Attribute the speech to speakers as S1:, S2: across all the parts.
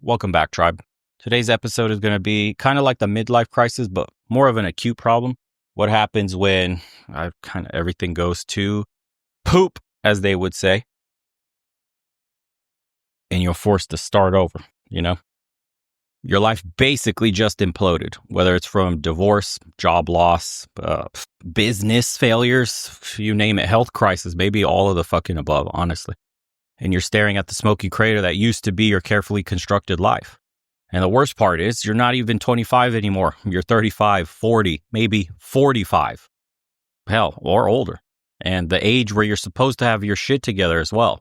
S1: Welcome back, tribe. Today's episode is going to be kind of like the midlife crisis, but more of an acute problem. What happens when everything goes to poop, as they would say, and you're forced to start over, Your life basically just imploded, whether it's from divorce, job loss, business failures, you name it, health crisis, maybe all of the fucking above, honestly. And you're staring at the smoky crater that used to be your carefully constructed life. And the worst part is you're not even 25 anymore. You're 35, 40, maybe 45. Hell, or older. And the age where you're supposed to have your shit together as well.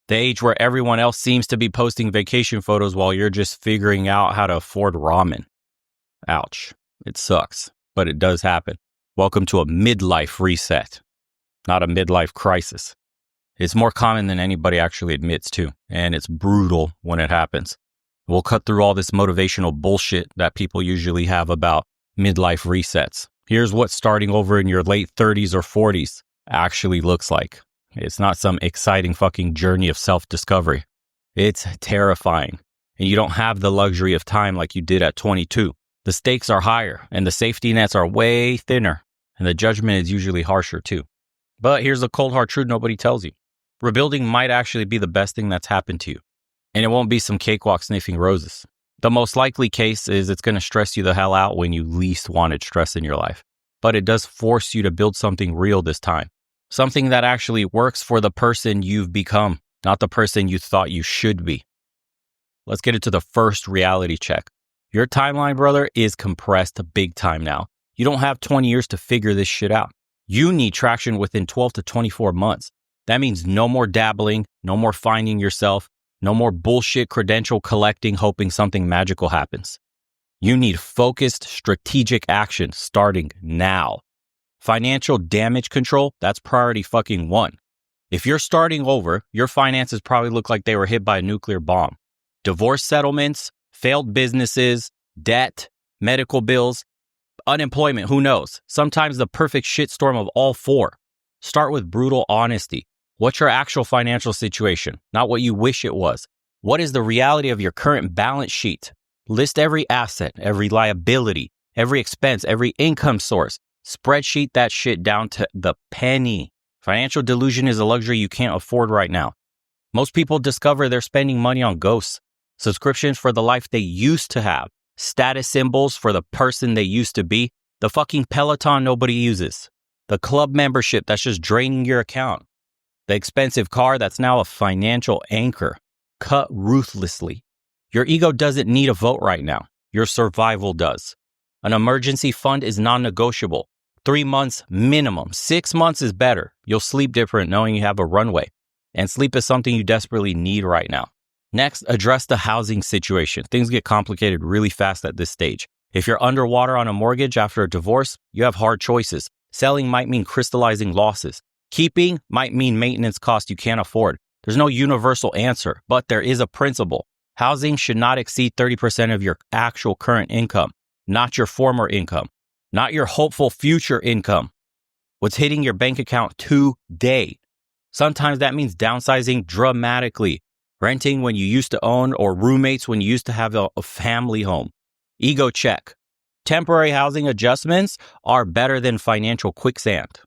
S1: The age where everyone else seems to be posting vacation photos while you're just figuring out how to afford ramen. Ouch. It sucks, but it does happen. Welcome to a midlife reset, not a midlife crisis. It's more common than anybody actually admits to, and it's brutal when it happens. We'll cut through all this motivational bullshit that people usually have about midlife resets. Here's what starting over in your late 30s or 40s actually looks like. It's not some exciting fucking journey of self-discovery. It's terrifying. And you don't have the luxury of time like you did at 22. The stakes are higher and the safety nets are way thinner. And the judgment is usually harsher too. But here's the cold hard truth nobody tells you. Rebuilding might actually be the best thing that's happened to you. And it won't be some cakewalk sniffing roses. The most likely case is it's going to stress you the hell out when you least wanted stress in your life. But it does force you to build something real this time. Something that actually works for the person you've become, not the person you thought you should be. Let's get into the first reality check. Your timeline, brother, is compressed big time now. You don't have 20 years to figure this shit out. You need traction within 12 to 24 months. That means no more dabbling, no more finding yourself, no more bullshit credential collecting, hoping something magical happens. You need focused, strategic action starting now. Financial damage control, that's priority fucking one. If you're starting over, your finances probably look like they were hit by a nuclear bomb. Divorce settlements, failed businesses, debt, medical bills, unemployment, who knows? Sometimes the perfect shitstorm of all four. Start with brutal honesty. What's your actual financial situation? Not what you wish it was. What is the reality of your current balance sheet? List every asset, every liability, every expense, every income source. Spreadsheet that shit down to the penny. Financial delusion is a luxury you can't afford right now. Most people discover they're spending money on ghosts, subscriptions for the life they used to have, status symbols for the person they used to be, the fucking Peloton nobody uses, the club membership that's just draining your account, the expensive car that's now a financial anchor, cut ruthlessly. Your ego doesn't need a vote right now. Your survival does. An emergency fund is non-negotiable. 3 months minimum. 6 months is better. You'll sleep different knowing you have a runway. And sleep is something you desperately need right now. Next, address the housing situation. Things get complicated really fast at this stage. If you're underwater on a mortgage after a divorce, you have hard choices. Selling might mean crystallizing losses. Keeping might mean maintenance costs you can't afford. There's no universal answer, but there is a principle. Housing should not exceed 30% of your actual current income, not your former income, not your hopeful future income. What's hitting your bank account today? Sometimes that means downsizing dramatically, renting when you used to own, or roommates when you used to have a family home. Ego check. Temporary housing adjustments are better than financial quicksand.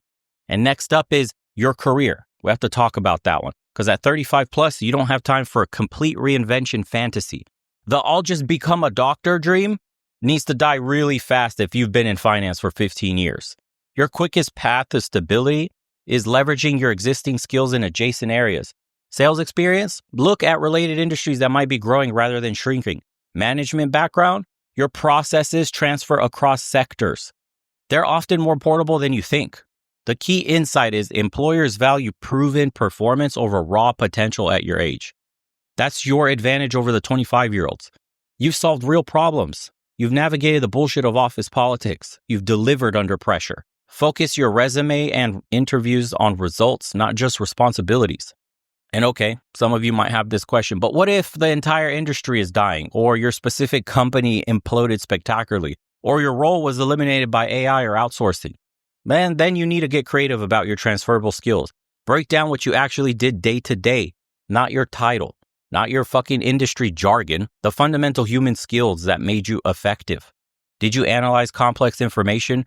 S1: And next up is your career. We have to talk about that one. Because at 35 plus, you don't have time for a complete reinvention fantasy. The I'll just become a doctor dream needs to die really fast if you've been in finance for 15 years. Your quickest path to stability is leveraging your existing skills in adjacent areas. Sales experience? Look at related industries that might be growing rather than shrinking. Management background? Your processes transfer across sectors. They're often more portable than you think. The key insight is employers value proven performance over raw potential at your age. That's your advantage over the 25-year-olds. You've solved real problems. You've navigated the bullshit of office politics. You've delivered under pressure. Focus your resume and interviews on results, not just responsibilities. And okay, some of you might have this question, but what if the entire industry is dying, or your specific company imploded spectacularly, or your role was eliminated by AI or outsourcing? Man, then you need to get creative about your transferable skills. Break down what you actually did day to day, not your title. not your fucking industry jargon, the fundamental human skills that made you effective. Did you analyze complex information,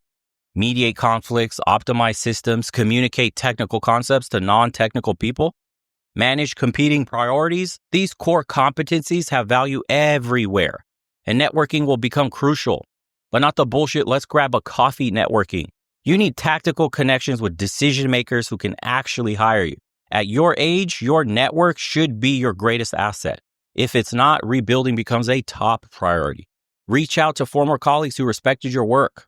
S1: mediate conflicts, optimize systems, communicate technical concepts to non-technical people, manage competing priorities? These core competencies have value everywhere, and networking will become crucial, but not the bullshit, let's grab a coffee networking. You need tactical connections with decision makers who can actually hire you. At your age, your network should be your greatest asset. If it's not, rebuilding becomes a top priority. Reach out to former colleagues who respected your work,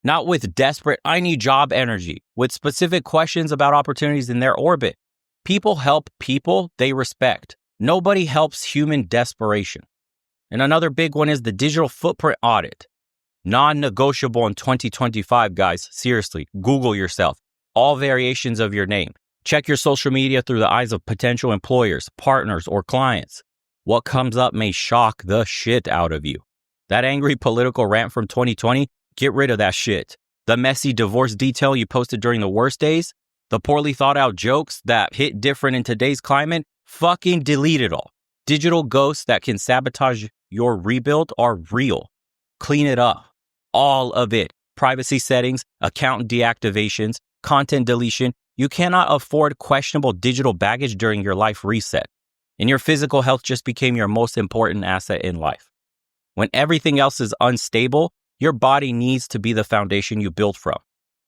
S1: not with desperate, I need job energy, with specific questions about opportunities in their orbit. People help people they respect. Nobody helps human desperation. And another big one is the digital footprint audit. Non-negotiable in 2025, guys. Seriously, Google yourself. All variations of your name. Check your social media through the eyes of potential employers, partners, or clients. What comes up may shock the shit out of you. That angry political rant from 2020, get rid of that shit. The messy divorce detail you posted during the worst days, the poorly thought out jokes that hit different in today's climate, fucking delete it all. Digital ghosts that can sabotage your rebuild are real. Clean it up. All of it. Privacy settings, account deactivations, content deletion. You cannot afford questionable digital baggage during your life reset. And your physical health just became your most important asset in life. When everything else is unstable, your body needs to be the foundation you build from.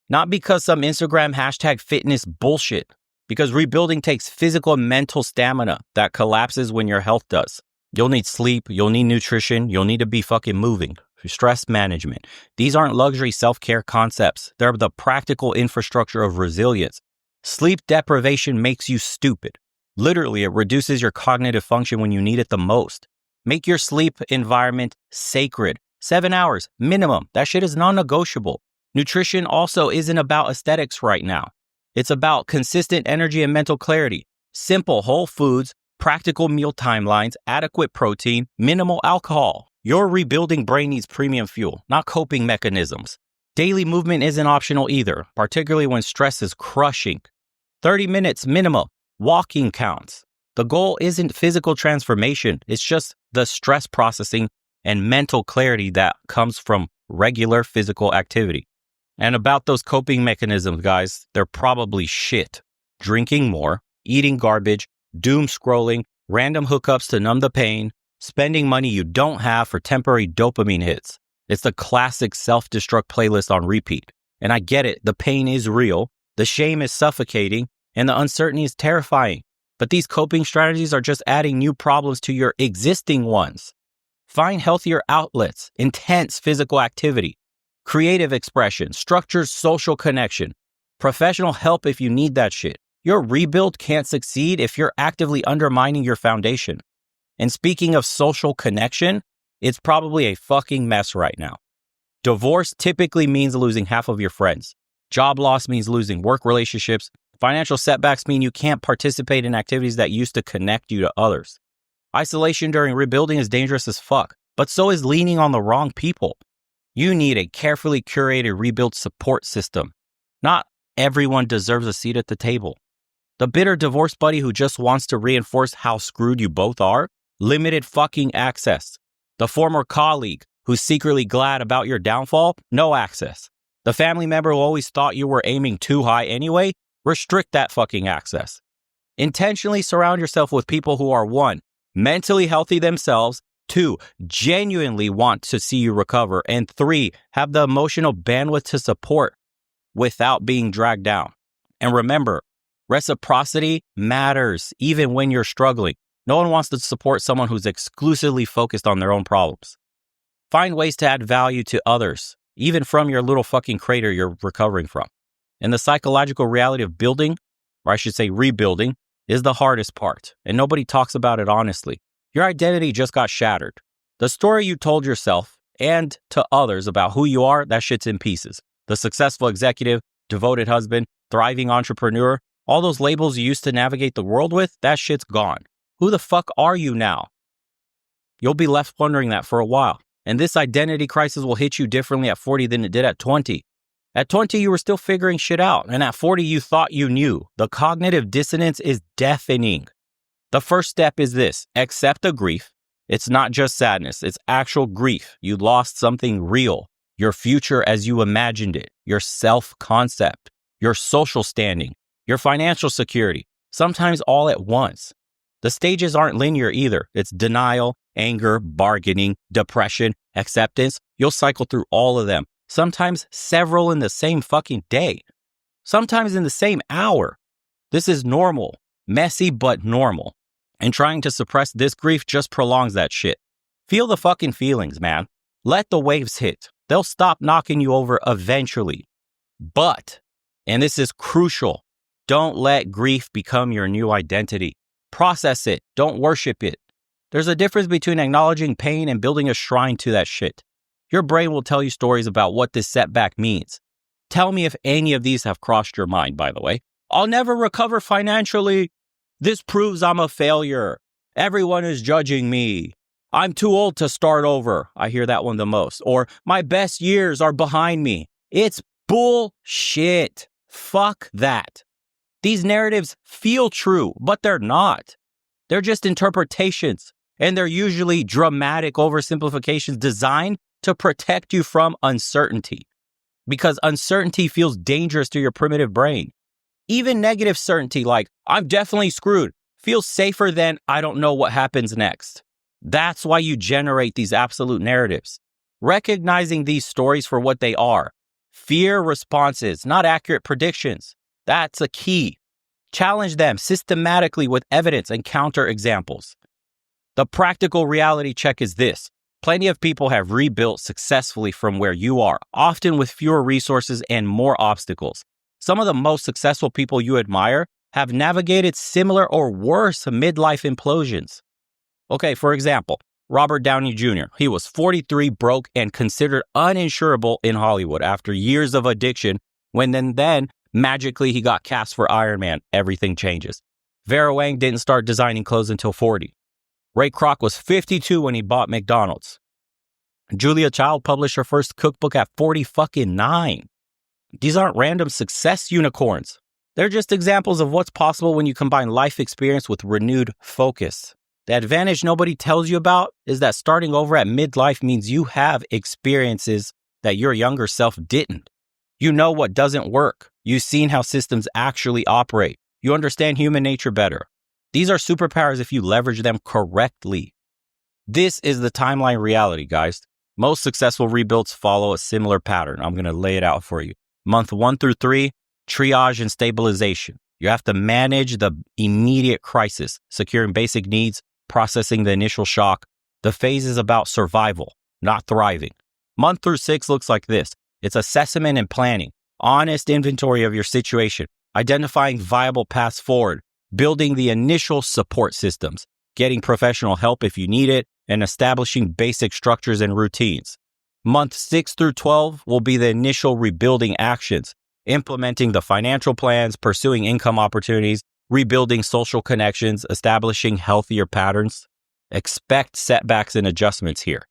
S1: Not because some Instagram #fitness bullshit, because rebuilding takes physical and mental stamina that collapses when your health does. You'll need sleep, you'll need nutrition, you'll need to be fucking moving. Stress management. These aren't luxury self-care concepts. They're the practical infrastructure of resilience. Sleep deprivation makes you stupid. Literally, it reduces your cognitive function when you need it the most. Make your sleep environment sacred. 7 hours minimum. That shit is non-negotiable. Nutrition also isn't about aesthetics right now. It's about consistent energy and mental clarity. Simple whole foods, practical meal timelines, adequate protein, minimal alcohol. Your rebuilding brain needs premium fuel, not coping mechanisms. Daily movement isn't optional either, particularly when stress is crushing. 30 minutes minimum. Walking counts. The goal isn't physical transformation. It's just the stress processing and mental clarity that comes from regular physical activity. And about those coping mechanisms, guys, they're probably shit. Drinking more, eating garbage, doom scrolling, random hookups to numb the pain, spending money you don't have for temporary dopamine hits. It's the classic self-destruct playlist on repeat. And I get it, the pain is real, the shame is suffocating, and the uncertainty is terrifying. But these coping strategies are just adding new problems to your existing ones. Find healthier outlets, intense physical activity, creative expression, structured social connection, professional help if you need that shit. Your rebuild can't succeed if you're actively undermining your foundation. And speaking of social connection, it's probably a fucking mess right now. Divorce typically means losing half of your friends. Job loss means losing work relationships. Financial setbacks mean you can't participate in activities that used to connect you to others. Isolation during rebuilding is dangerous as fuck, but so is leaning on the wrong people. You need a carefully curated rebuild support system. Not everyone deserves a seat at the table. The bitter divorce buddy who just wants to reinforce how screwed you both are, limited fucking access. The former colleague who's secretly glad about your downfall, no access. The family member who always thought you were aiming too high anyway, restrict that fucking access. Intentionally surround yourself with people who are 1, mentally healthy themselves, 2, genuinely want to see you recover, and 3, have the emotional bandwidth to support without being dragged down. And remember, reciprocity matters even when you're struggling. No one wants to support someone who's exclusively focused on their own problems. Find ways to add value to others, even from your little fucking crater you're recovering from. And the psychological reality of building, or I should say rebuilding, is the hardest part, and nobody talks about it honestly. Your identity just got shattered. The story you told yourself and to others about who you are, that shit's in pieces. The successful executive, devoted husband, thriving entrepreneur, all those labels you used to navigate the world with, that shit's gone. Who the fuck are you now? You'll be left wondering that for a while. And this identity crisis will hit you differently at 40 than it did at 20. At 20, you were still figuring shit out. And at 40, you thought you knew. The cognitive dissonance is deafening. The first step is this: accept the grief. It's not just sadness, it's actual grief. You lost something real, your future as you imagined it, your self-concept, your social standing, your financial security, sometimes all at once. The stages aren't linear either. It's denial, anger, bargaining, depression, acceptance. You'll cycle through all of them, sometimes several in the same fucking day, sometimes in the same hour. This is normal, messy, but normal. And trying to suppress this grief just prolongs that shit. Feel the fucking feelings, man. Let the waves hit. They'll stop knocking you over eventually. But, and this is crucial, don't let grief become your new identity. Process it. Don't worship it. There's a difference between acknowledging pain and building a shrine to that shit. Your brain will tell you stories about what this setback means. Tell me if any of these have crossed your mind, by the way. I'll never recover financially. This proves I'm a failure. Everyone is judging me. I'm too old to start over. I hear that one the most. Or my best years are behind me. It's bullshit. Fuck that. These narratives feel true, but they're not. They're just interpretations, and they're usually dramatic oversimplifications designed to protect you from uncertainty, because uncertainty feels dangerous to your primitive brain. Even negative certainty, like, I'm definitely screwed, feels safer than I don't know what happens next. That's why you generate these absolute narratives. Recognizing these stories for what they are: fear responses, not accurate predictions. That's a key. Challenge them systematically with evidence and counterexamples. The practical reality check is this: plenty of people have rebuilt successfully from where you are, often with fewer resources and more obstacles. Some of the most successful people you admire have navigated similar or worse midlife implosions. Okay, for example, Robert Downey Jr. He was 43, broke, and considered uninsurable in Hollywood after years of addiction, when then magically he got cast for Iron Man. Everything changes. Vera Wang didn't start designing clothes until 40. Ray Kroc was 52 when he bought McDonald's. Julia Child published her first cookbook at 49. These aren't random success unicorns. They're just examples of what's possible when you combine life experience with renewed focus. The advantage nobody tells you about is that starting over at midlife means you have experiences that your younger self didn't. You know what doesn't work. You've seen how systems actually operate. You understand human nature better. These are superpowers if you leverage them correctly. This is the timeline reality, guys. Most successful rebuilds follow a similar pattern. I'm going to lay it out for you. Month 1 through 3, triage and stabilization. You have to manage the immediate crisis, securing basic needs, processing the initial shock. The phase is about survival, not thriving. Month through 6 looks like this. It's assessment and planning, honest inventory of your situation, identifying viable paths forward, building the initial support systems, getting professional help if you need it, and establishing basic structures and routines. Month 6 through 12 will be the initial rebuilding actions, implementing the financial plans, pursuing income opportunities, rebuilding social connections, establishing healthier patterns. Expect setbacks and adjustments here.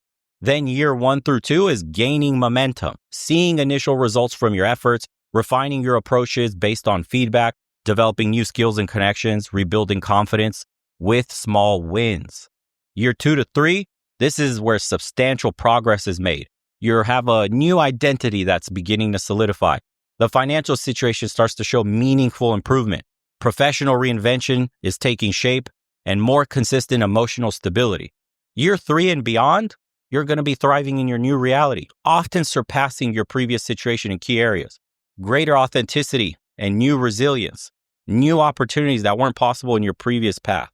S1: Then year 1 through 2 is gaining momentum, seeing initial results from your efforts, refining your approaches based on feedback, developing new skills and connections, rebuilding confidence with small wins. Year 2 to 3, this is where substantial progress is made. You have a new identity that's beginning to solidify. The financial situation starts to show meaningful improvement. Professional reinvention is taking shape, and more consistent emotional stability. Year 3 and beyond, you're going to be thriving in your new reality, often surpassing your previous situation in key areas. Greater authenticity and new resilience, new opportunities that weren't possible in your previous path.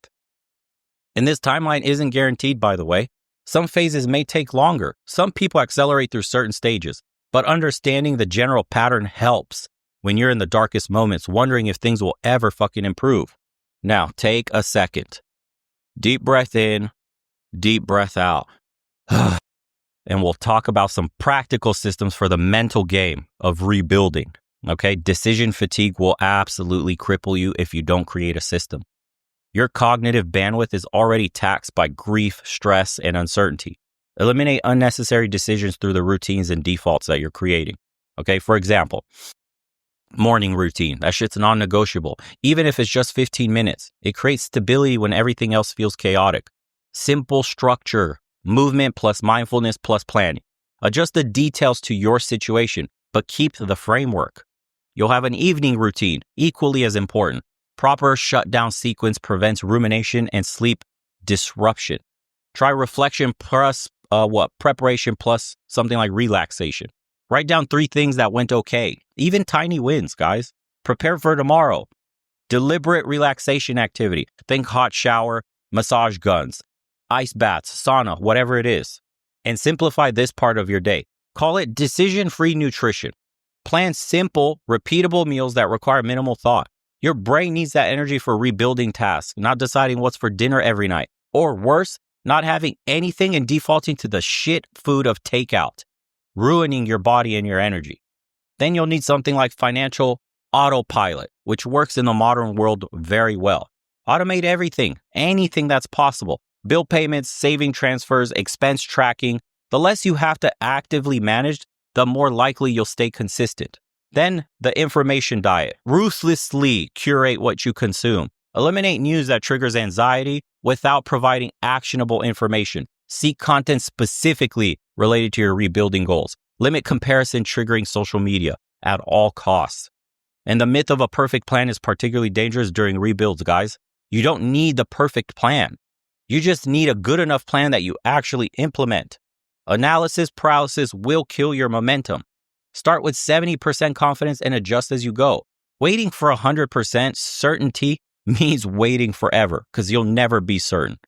S1: And this timeline isn't guaranteed, by the way. Some phases may take longer. Some people accelerate through certain stages, but understanding the general pattern helps when you're in the darkest moments, wondering if things will ever fucking improve. Now, take a second. Deep breath in, deep breath out. And we'll talk about some practical systems for the mental game of rebuilding. Okay, decision fatigue will absolutely cripple you if you don't create a system. Your cognitive bandwidth is already taxed by grief, stress, and uncertainty. Eliminate unnecessary decisions through the routines and defaults that you're creating. Okay, for example, Morning routine. That shit's non-negotiable. Even if it's just 15 minutes, it creates stability when everything else feels chaotic. Simple structure, movement plus mindfulness plus planning. Adjust the details to your situation, but keep the framework. You'll have an evening routine, equally as important. Proper shutdown sequence prevents rumination and sleep disruption. Try reflection plus preparation plus something like relaxation. Write down 3 things that went okay, even tiny wins, guys. Prepare for tomorrow. Deliberate relaxation activity. Think hot shower, massage guns, ice baths, sauna, whatever it is. And simplify this part of your day. Call it decision-free nutrition. Plan simple, repeatable meals that require minimal thought. Your brain needs that energy for rebuilding tasks, not deciding what's for dinner every night. Or worse, not having anything and defaulting to the shit food of takeout, ruining your body and your energy. Then you'll need something like financial autopilot, which works in the modern world very well. Automate everything, anything that's possible. Bill payments, saving transfers, expense tracking. The less you have to actively manage, the more likely you'll stay consistent. Then the information diet. Ruthlessly curate what you consume. Eliminate news that triggers anxiety without providing actionable information. Seek content specifically related to your rebuilding goals. Limit comparison triggering social media at all costs. And the myth of a perfect plan is particularly dangerous during rebuilds, guys. You don't need the perfect plan. You just need a good enough plan that you actually implement. Analysis paralysis will kill your momentum. Start with 70% confidence and adjust as you go. Waiting for 100% certainty means waiting forever because you'll never be certain.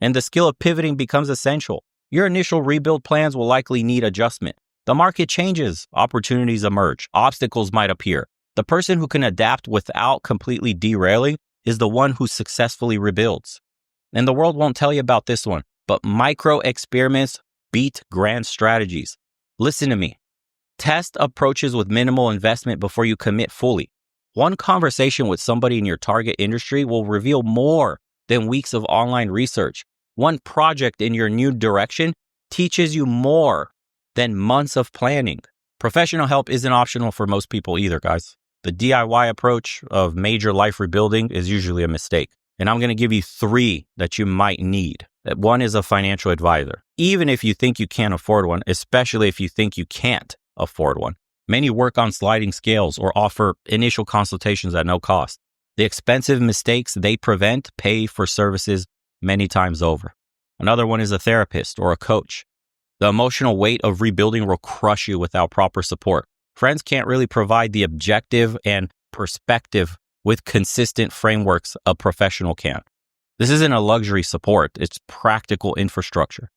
S1: And the skill of pivoting becomes essential. Your initial rebuild plans will likely need adjustment. The market changes, opportunities emerge, obstacles might appear. The person who can adapt without completely derailing is the one who successfully rebuilds. And the world won't tell you about this one, but micro experiments beat grand strategies. Listen to me. Test approaches with minimal investment before you commit fully. One conversation with somebody in your target industry will reveal more than weeks of online research. One project in your new direction teaches you more than months of planning. Professional help isn't optional for most people either, guys. The DIY approach of major life rebuilding is usually a mistake. And I'm going to give you 3 that you might need. One is a financial advisor. Even if you think you can't afford one, especially if you think you can't afford one. Many work on sliding scales or offer initial consultations at no cost. The expensive mistakes they prevent pay for services many times over. Another one is a therapist or a coach. The emotional weight of rebuilding will crush you without proper support. Friends can't really provide the objective and perspective with consistent frameworks a professional can. This isn't a luxury support, it's practical infrastructure.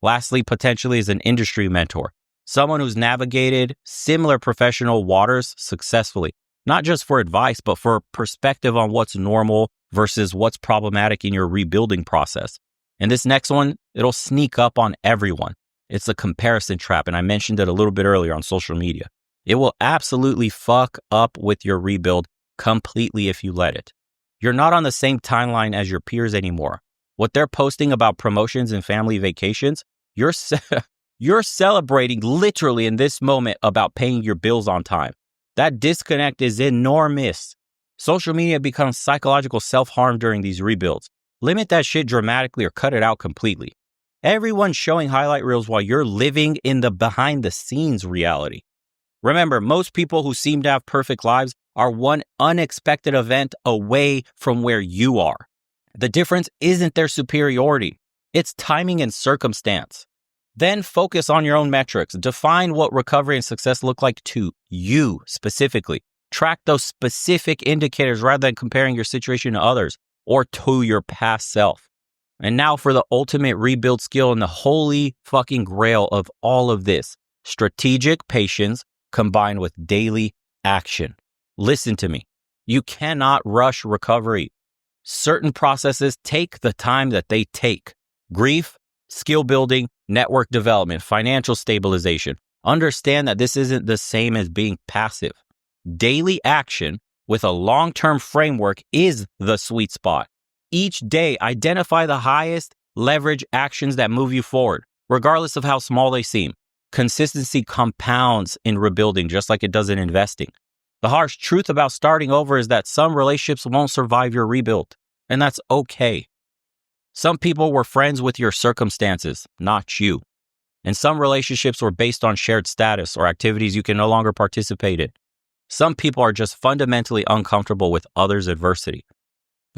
S1: Lastly, potentially is an industry mentor. Someone who's navigated similar professional waters successfully, not just for advice, but for perspective on what's normal versus what's problematic in your rebuilding process. And this next one, it'll sneak up on everyone. It's a comparison trap, and I mentioned it a little bit earlier on social media. It will absolutely fuck up with your rebuild completely if you let it. You're not on the same timeline as your peers anymore. What they're posting about promotions and family vacations, you're celebrating literally in this moment about paying your bills on time. That disconnect is enormous. Social media becomes psychological self-harm during these rebuilds. Limit that shit dramatically or cut it out completely. Everyone's showing highlight reels while you're living in the behind-the-scenes reality. Remember, most people who seem to have perfect lives are one unexpected event away from where you are. The difference isn't their superiority. It's timing and circumstance. Then focus on your own metrics. Define what recovery and success look like to you specifically. Track those specific indicators rather than comparing your situation to others or to your past self. And now for the ultimate rebuild skill and the holy fucking grail of all of this, strategic patience combined with daily action. Listen to me. You cannot rush recovery. Certain processes take the time that they take. Grief, skill building, network development, financial stabilization. Understand that this isn't the same as being passive. Daily action with a long-term framework is the sweet spot. Each day, identify the highest leverage actions that move you forward, regardless of how small they seem. Consistency compounds in rebuilding, just like it does in investing. The harsh truth about starting over is that some relationships won't survive your rebuild, and that's okay. Some people were friends with your circumstances, not you. And some relationships were based on shared status or activities you can no longer participate in. Some people are just fundamentally uncomfortable with others' adversity.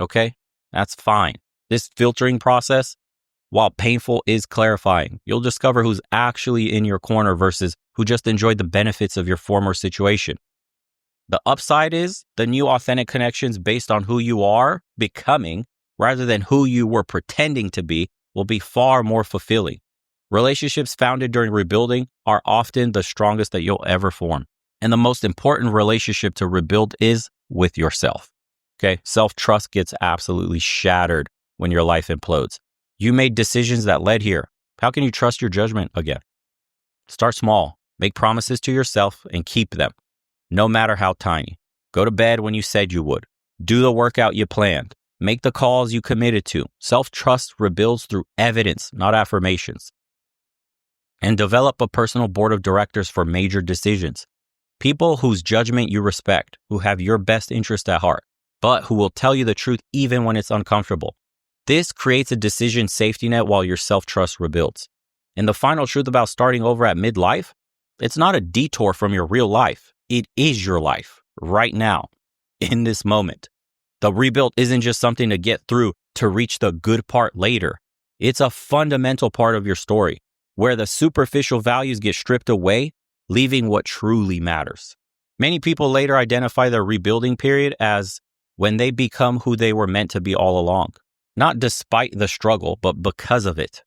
S1: Okay? That's fine. This filtering process, while painful, is clarifying. You'll discover who's actually in your corner versus who just enjoyed the benefits of your former situation. The upside is the new authentic connections based on who you are becoming rather than who you were pretending to be will be far more fulfilling. Relationships founded during rebuilding are often the strongest that you'll ever form. And the most important relationship to rebuild is with yourself. Okay? Self-trust gets absolutely shattered when your life implodes. You made decisions that led here. How can you trust your judgment again? Start small. Make promises to yourself and keep them, no matter how tiny. Go to bed when you said you would. Do the workout you planned. Make the calls you committed to. Self-trust rebuilds through evidence, not affirmations. And develop a personal board of directors for major decisions. People whose judgment you respect, who have your best interest at heart, but who will tell you the truth even when it's uncomfortable. This creates a decision safety net while your self-trust rebuilds. And the final truth about starting over at midlife, it's not a detour from your real life. It is your life right now, in this moment. The rebuild isn't just something to get through to reach the good part later. It's a fundamental part of your story where the superficial values get stripped away, leaving what truly matters. Many people later identify their rebuilding period as when they become who they were meant to be all along. Not despite the struggle, but because of it.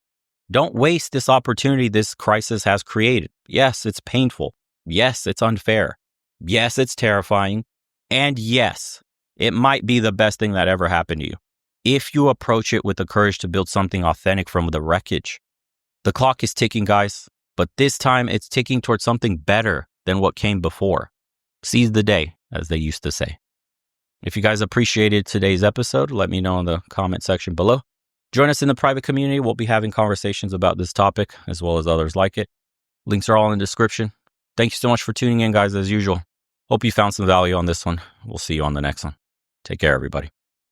S1: Don't waste this opportunity this crisis has created. Yes, it's painful. Yes, it's unfair. Yes, it's terrifying. And yes, it might be the best thing that ever happened to you, if you approach it with the courage to build something authentic from the wreckage. The clock is ticking, guys, but this time it's ticking towards something better than what came before. Seize the day, as they used to say. If you guys appreciated today's episode, let me know in the comment section below. Join us in the private community. We'll be having conversations about this topic as well as others like it. Links are all in the description. Thank you so much for tuning in, guys, as usual. Hope you found some value on this one. We'll see you on the next one. Take care, everybody.